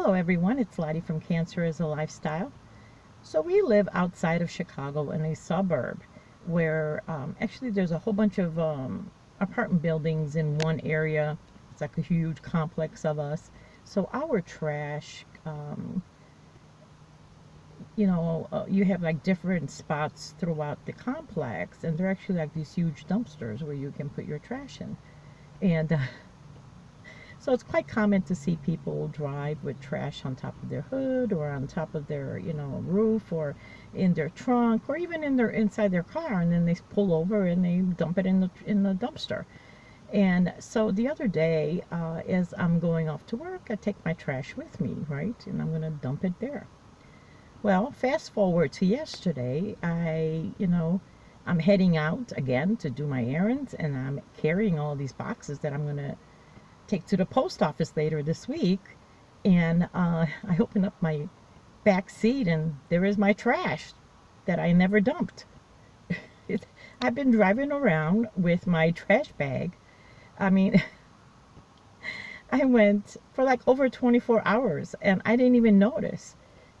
Hello everyone, it's Lottie from Cancer is a Lifestyle. So we live outside of Chicago in a suburb where actually there's a whole bunch of apartment buildings in one area. It's like a huge complex of us. So our trash, you have like different spots throughout the complex, and they're actually like these huge dumpsters where you can put your trash in. And so it's quite common to see people drive with trash on top of their hood or on top of their, roof or in their trunk or even inside their car, and then they pull over and they dump it in the dumpster. And so the other day, as I'm going off to work, I take my trash with me, right? And I'm going to dump it there. Well, fast forward to yesterday, I'm heading out again to do my errands, and I'm carrying all these boxes that I'm going to take to the post office later this week. And I open up my back seat, and there is my trash that I never dumped. I've been driving around with my trash bag. I mean, I went for like over 24 hours and I didn't even notice.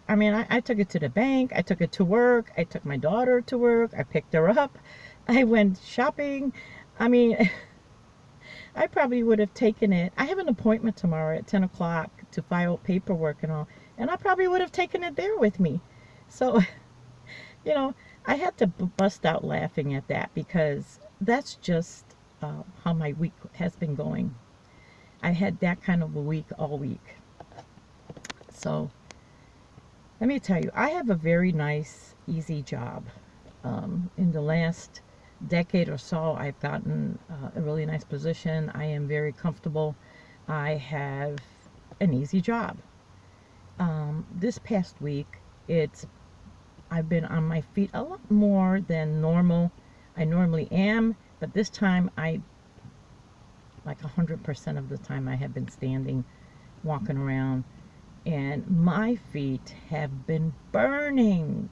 I mean, I took it to the bank, I took it to work, I took my daughter to work, I picked her up, I went shopping. I mean, I probably would have taken it. I have an appointment tomorrow at 10 o'clock to file paperwork and all, and I probably would have taken it there with me. So, I had to bust out laughing at that because that's just how my week has been going. I had that kind of a week all week. So, let me tell you, I have a very nice, easy job. In the last decade or so, I've gotten a really nice position. I am very comfortable. I have an easy job. This past week, I've been on my feet a lot more than normal. I normally am, but this time like 100% of the time I have been standing, walking around, and my feet have been burning.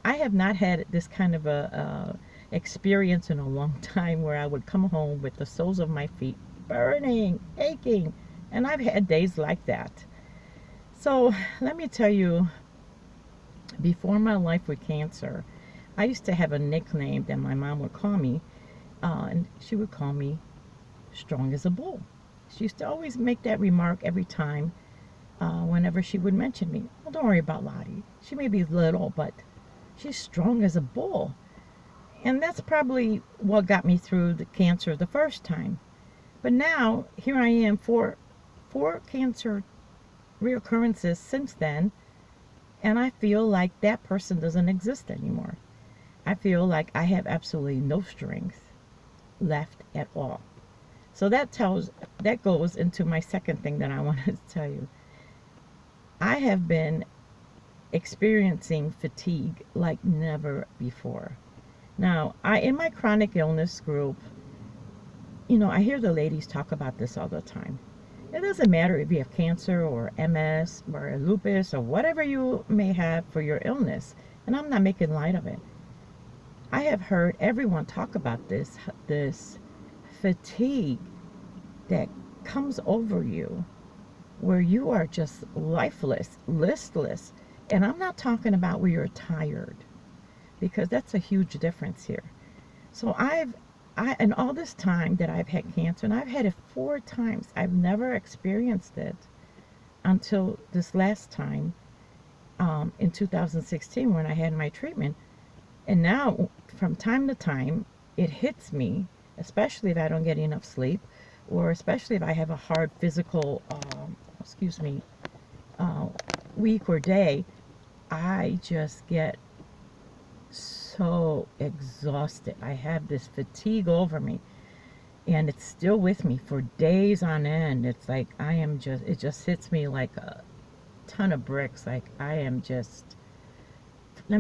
I have not had this kind of a experience in a long time where I would come home with the soles of my feet burning, aching, and I've had days like that. So let me tell you, before my life with cancer, I used to have a nickname that my mom would call me, and she would call me strong as a bull. She used to always make that remark every time whenever she would mention me. Well, don't worry about Lottie. She may be little, but she's strong as a bull. And that's probably what got me through the cancer the first time. But now, here I am, four cancer reoccurrences since then, and I feel like that person doesn't exist anymore. I feel like I have absolutely no strength left at all. So that goes into my second thing that I wanted to tell you. I have been experiencing fatigue like never before. Now, in my chronic illness group, I hear the ladies talk about this all the time. It doesn't matter if you have cancer or MS or lupus or whatever you may have for your illness, and I'm not making light of it. I have heard everyone talk about this fatigue that comes over you where you are just lifeless, listless. And I'm not talking about where you're tired, because that's a huge difference here. So in all this time that I've had cancer, and I've had it 4 times, I've never experienced it until this last time in 2016 when I had my treatment. And now, from time to time, it hits me, especially if I don't get enough sleep, or especially if I have a hard physical, week or day. I just get so exhausted. I have this fatigue over me, and it's still with me for days on end. It's like it just hits me like a ton of bricks. Like let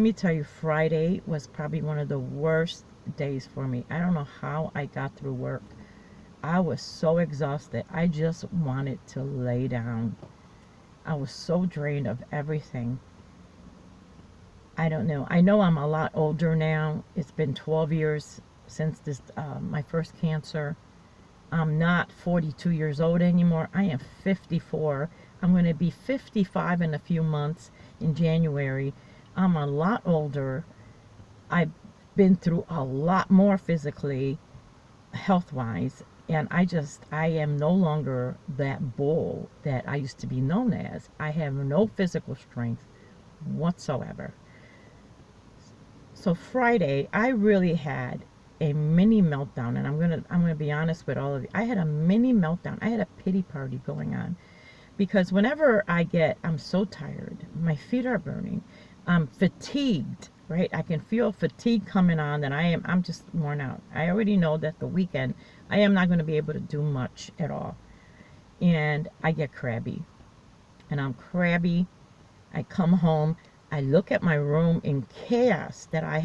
me tell you, Friday was probably one of the worst days for me. I don't know how I got through work. I was so exhausted. I just wanted to lay down. I was so drained of everything. I don't know. I know I'm a lot older now. It's been 12 years since my first cancer. I'm not 42 years old anymore. I am 54. I'm going to be 55 in a few months in January. I'm a lot older. I've been through a lot more physically, health-wise, and I am no longer that bull that I used to be known as. I have no physical strength whatsoever. So Friday, I really had a mini meltdown, and I'm gonna be honest with all of you. I had a mini meltdown. I had a pity party going on because whenever I'm so tired, my feet are burning, I'm fatigued, right? I can feel fatigue coming on, and I'm just worn out. I already know that the weekend I am not going to be able to do much at all, and I get crabby, and I'm crabby. I come home, I look at my room in chaos that I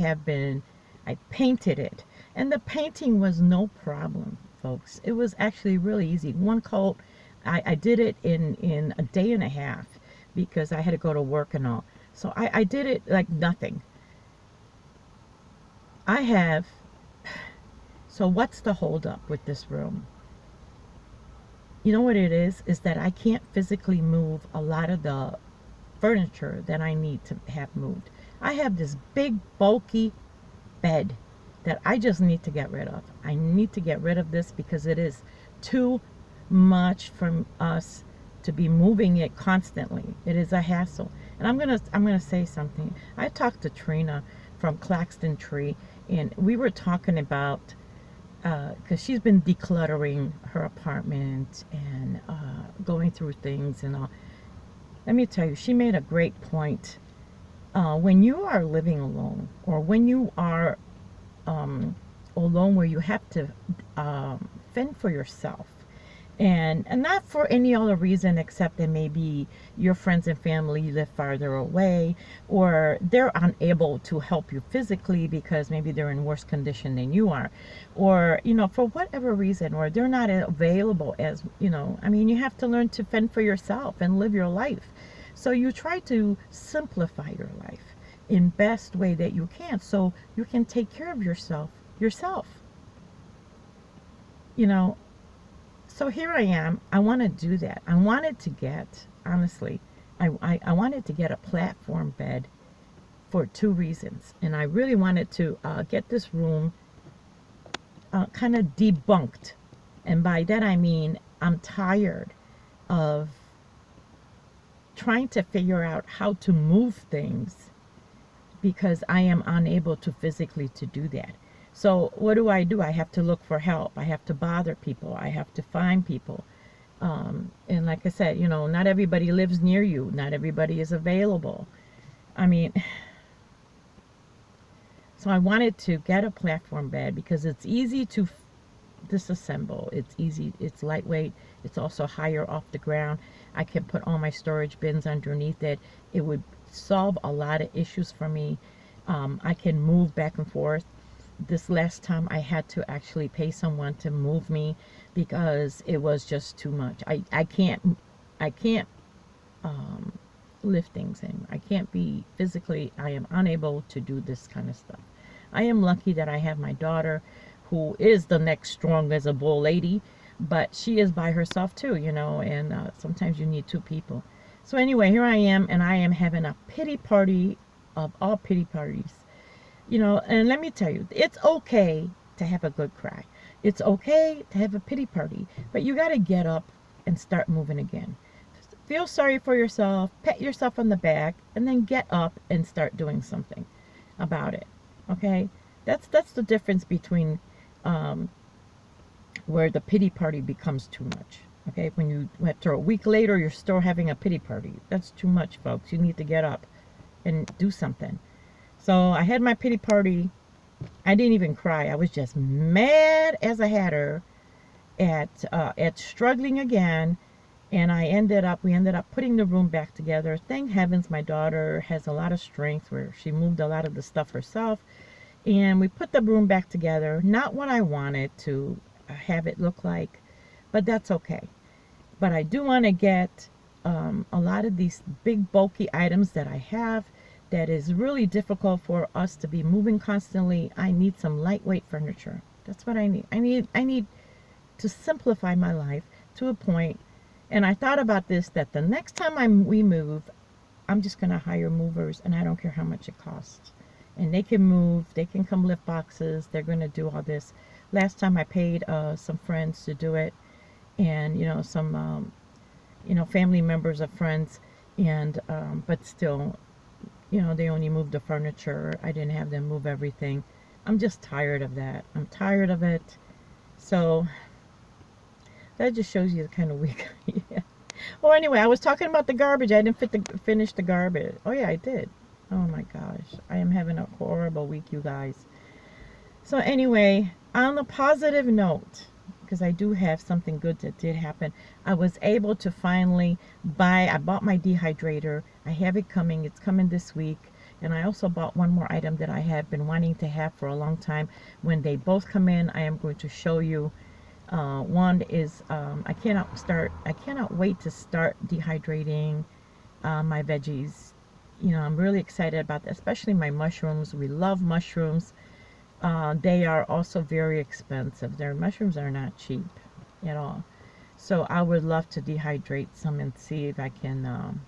painted it. And the painting was no problem, folks. It was actually really easy. One coat, I did it in a day and a half because I had to go to work and all. So I did it like nothing. So what's the holdup with this room? You know what it is? Is that I can't physically move a lot of the furniture that I need to have moved. I have this big bulky bed that I just need to get rid of. I need to get rid of this because it is too much for us to be moving it constantly. It is a hassle. And I'm gonna say something. I talked to Trina from Claxton Tree, and we were talking about because she's been decluttering her apartment and going through things and all. Let me tell you, she made a great point. When you are living alone, or when you are alone where you have to fend for yourself, and not for any other reason except that maybe your friends and family live farther away, or they're unable to help you physically because maybe they're in worse condition than you are, or for whatever reason, or they're not available as I mean, you have to learn to fend for yourself and live your life. So you try to simplify your life in best way that you can, so you can take care of yourself. So here I am. I want to do that. I wanted to get, honestly, I wanted to get a platform bed for two reasons. And I really wanted to get this room kind of debunked. And by that I mean I'm tired of trying to figure out how to move things because I am unable to physically to do that. So what do? I have to look for help. I have to bother people. I have to find people. And like I said, not everybody lives near you. Not everybody is available. I mean, so I wanted to get a platform bed because it's easy to disassemble. It's easy. It's lightweight. It's also higher off the ground. I can put all my storage bins underneath it. It would solve a lot of issues for me. I can move back and forth. This last time I had to actually pay someone to move me because it was just too much. I can't lift things in. I can't be physically, I am unable to do this kind of stuff. I am lucky that I have my daughter who is the next strong as a bull lady, but she is by herself too, and sometimes you need two people. So anyway, here I am, and I am having a pity party of all pity parties. And let me tell you, it's okay to have a good cry. It's okay to have a pity party, but you got to get up and start moving again. Feel sorry for yourself, pat yourself on the back, and then get up and start doing something about it. Okay? That's the difference between where the pity party becomes too much. Okay? When after a week later, you're still having a pity party. That's too much, folks. You need to get up and do something. So I had my pity party. I didn't even cry. I was just mad as a hatter at struggling again. And we ended up putting the room back together. Thank heavens my daughter has a lot of strength where she moved a lot of the stuff herself. And we put the room back together. Not what I wanted to have it look like, but that's okay. But I do want to get a lot of these big bulky items that I have that is really difficult for us to be moving constantly. I need some lightweight furniture. That's what I need. I need to simplify my life to a point And I thought about this, that the next time we move, I'm just going to hire movers, and I don't care how much it costs. And they can move, they can come lift boxes, they're going to do all this. Last time I paid some friends to do it, and some family members of friends, and but still, they only moved the furniture. I didn't have them move everything. I'm just tired of that. I'm tired of it. So that just shows you the kind of week I am. Well, anyway, I was talking about the garbage. I didn't finish the garbage. Oh yeah, I did. Oh my gosh, I am having a horrible week, you guys. So anyway, on a positive note, because I do have something good that did happen, I was able to finally I bought my dehydrator. I have it coming. It's coming this week. And I also bought one more item that I have been wanting to have for a long time. When they both come in, I am going to show you. One is I cannot wait to start dehydrating my veggies. I'm really excited about that, especially my mushrooms. We love mushrooms. They are also very expensive. Their mushrooms are not cheap at all. So I would love to dehydrate some and see if I can.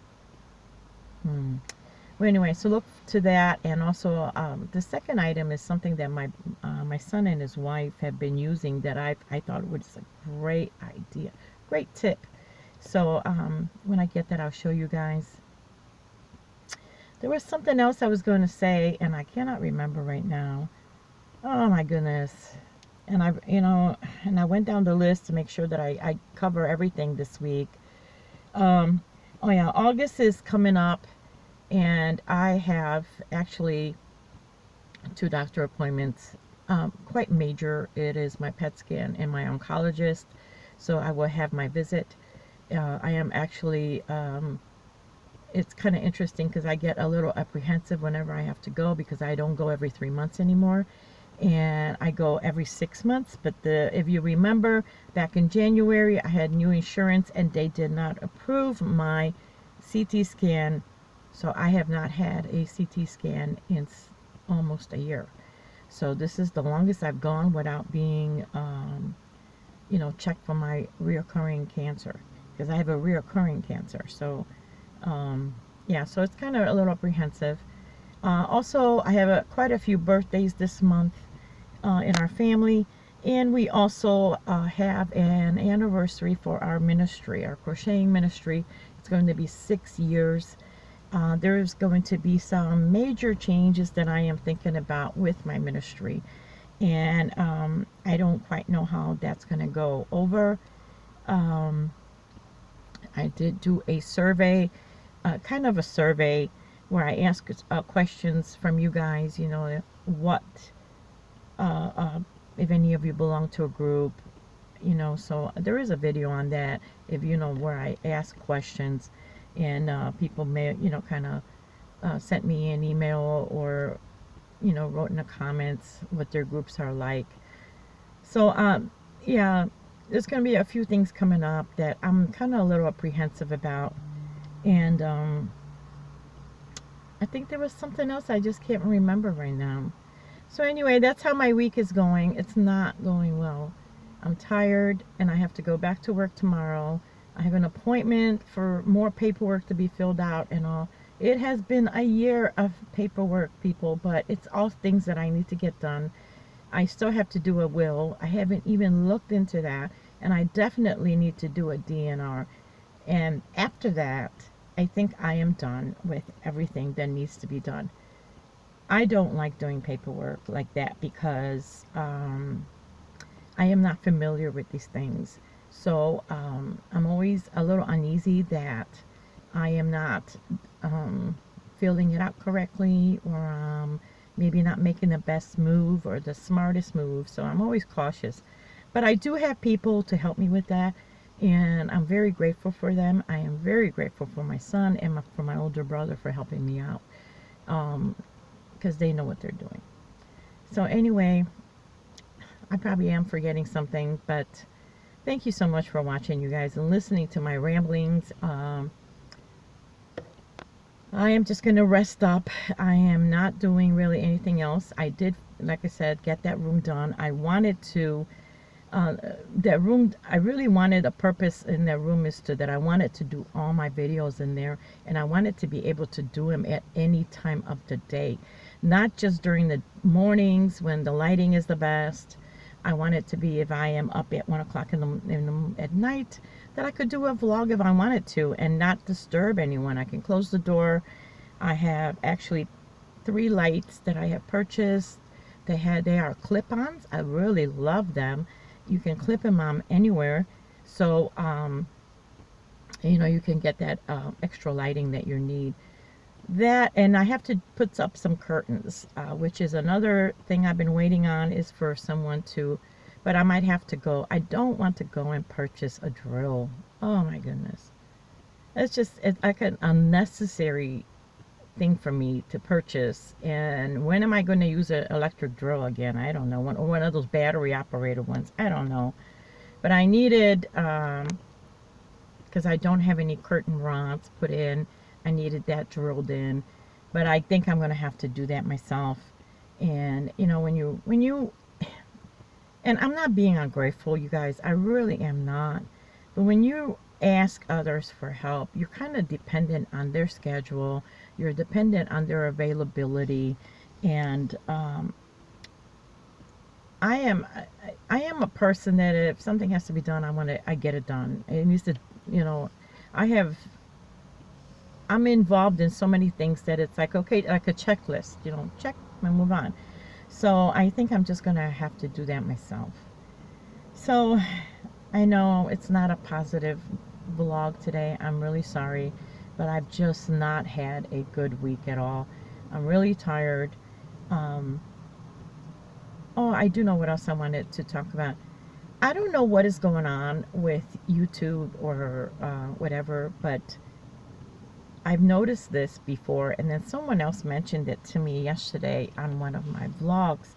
Well, anyway, so look to that. And also the second item is something that my son and his wife have been using that I thought was a great idea, great tip. So when I get that, I'll show you guys. There was something else I was going to say, and I cannot remember right now. Oh my goodness. And I went down the list to make sure that I cover everything this week. Oh yeah, August is coming up, and I have actually 2 doctor appointments, quite major. It is my PET scan and my oncologist, so I will have my visit. I am actually, it's kind of interesting because I get a little apprehensive whenever I have to go, because I don't go every 3 months anymore, and I go every 6 months. But if you remember, back in January, I had new insurance and they did not approve my CT scan, so I have not had a CT scan in almost a year. So this is the longest I've gone without being checked for my reoccurring cancer, because I have a reoccurring cancer. So yeah, so it's kind of a little apprehensive. Also, I have quite a few birthdays this month in our family, and we also have an anniversary for our ministry, our crocheting ministry. It's going to be 6 years. There's going to be some major changes that I am thinking about with my ministry, and I don't quite know how that's going to go over. I did do a survey, kind of a survey, where I ask questions from you guys, what, if any of you belong to a group, so there is a video on that, if where I ask questions, and people may, kind of sent me an email, or, wrote in the comments what their groups are like. So, yeah, there's going to be a few things coming up that I'm kind of a little apprehensive about, and I think there was something else I just can't remember right now. So anyway, that's how my week is going. It's not going well. I'm tired, and I have to go back to work tomorrow. I have an appointment for more paperwork to be filled out and all. It has been a year of paperwork, people, but it's all things that I need to get done. I still have to do a will. I haven't even looked into that, and I definitely need to do a DNR. And after that, I think I am done with everything that needs to be done. I don't like doing paperwork like that because I am not familiar with these things. So I'm always a little uneasy that I am not filling it out correctly, or maybe not making the best move or the smartest move. So I'm always cautious. But I do have people to help me with that, and I'm very grateful for them. I am very grateful for my son and for my older brother for helping me out, because they know what they're doing. So anyway, I probably am forgetting something, but thank you so much for watching, you guys, and listening to my ramblings. I am just going to rest up. I am not doing really anything else. I did, like I said, get that room done. I wanted to that room, I really wanted a purpose in that room is that I wanted to do all my videos in there, and I wanted to be able to do them at any time of the day, not just during the mornings when the lighting is the best. I want it to be if I am up at 1 o'clock at night, that I could do a vlog if I wanted to and not disturb anyone. I can close the door. I have actually 3 lights that I have purchased. They are clip-ons. I really love them. You can clip them on anywhere, so you know, you can get that extra lighting that you need. That, and I have to put up some curtains, which is another thing I've been waiting on, is for someone to, but I might have to go. I don't want to go and purchase a drill. Oh my goodness, it's just like an unnecessary thing for me to purchase. And when am I going to use an electric drill again? I don't know. One of those battery operated ones. I don't know. But I needed, because I don't have any curtain rods put in, I needed that drilled in. But I think I'm going to have to do that myself. And you know, when you and I'm not being ungrateful, you guys, I really am not, but when you ask others for help, you're kind of dependent on their schedule, you're dependent on their availability. And I am a person that if something has to be done, I get it done. It needs to, you know, I'm involved in so many things that it's like, okay, like a checklist, you know, check and move on. So I think I'm just gonna have to do that myself. So I know it's not a positive vlog today. I'm really sorry, but I've just not had a good week at all. I'm really tired. Oh, I do know what else I wanted to talk about. I don't know what is going on with YouTube or whatever, but I've noticed this before, and then someone else mentioned it to me yesterday on one of my vlogs.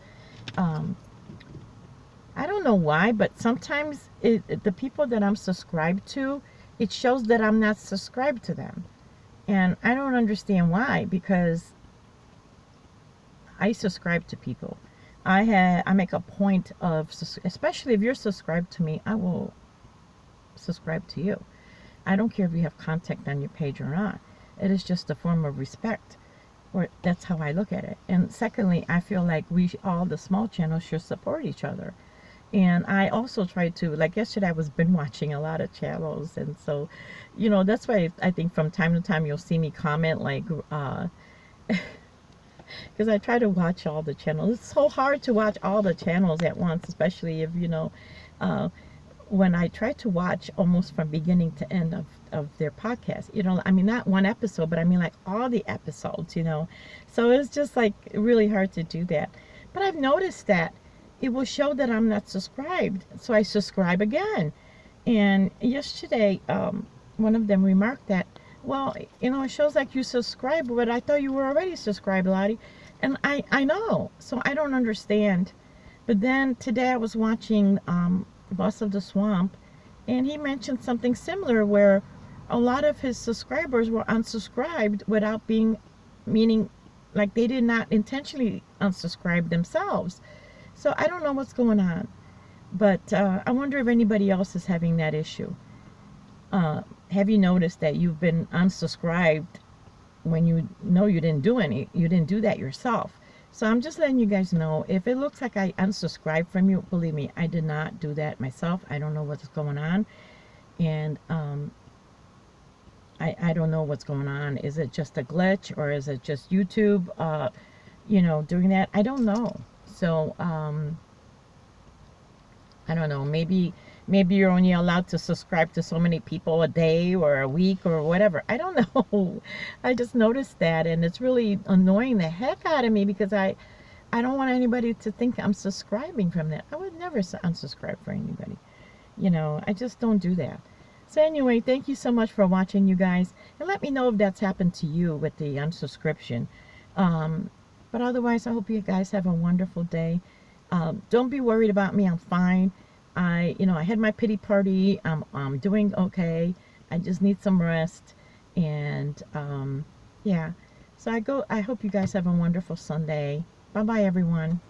I don't know why, but sometimes the people that I'm subscribed to, it shows that I'm not subscribed to them. And I don't understand why, because I subscribe to people. I make a point of, especially if you're subscribed to me, I will subscribe to you. I don't care if you have contact on your page or not. It is just a form of respect, or that's how I look at it. And secondly, I feel like all the small channels should support each other. And I also try to, like yesterday I was binge watching a lot of channels, and so, you know, that's why I think from time to time you'll see me comment, like, because I try to watch all the channels. It's so hard to watch all the channels at once, especially if, you know, when I try to watch almost from beginning to end of their podcast, you know, I mean, not one episode, but I mean like all the episodes, you know. So it's just like really hard to do that. But I've noticed that it will show that I'm not subscribed, so I subscribe again. And yesterday, one of them remarked that, well, you know, it shows like you subscribe, but I thought you were already subscribed, Lottie. And I know, so I don't understand. But then today I was watching Boss of the Swamp, and he mentioned something similar where a lot of his subscribers were unsubscribed without meaning like they did not intentionally unsubscribe themselves. So I don't know what's going on, but I wonder if anybody else is having that issue. Have you noticed that you've been unsubscribed when you know you didn't do that yourself? So I'm just letting you guys know, if it looks like I unsubscribed from you, believe me, I did not do that myself. I don't know what's going on. And I don't know what's going on. Is it just a glitch, or is it just YouTube, you know, doing that? I don't know. So I don't know. Maybe you're only allowed to subscribe to so many people a day or a week or whatever. I don't know. I just noticed that, and it's really annoying the heck out of me, because I don't want anybody to think I'm subscribing from that. I would never unsubscribe for anybody. You know, I just don't do that. So anyway, thank you so much for watching, you guys. And let me know if that's happened to you with the unsubscription. But otherwise, I hope you guys have a wonderful day. Don't be worried about me. I'm fine. You know, I had my pity party. I'm doing okay. I just need some rest. And yeah. So I hope you guys have a wonderful Sunday. Bye-bye, everyone.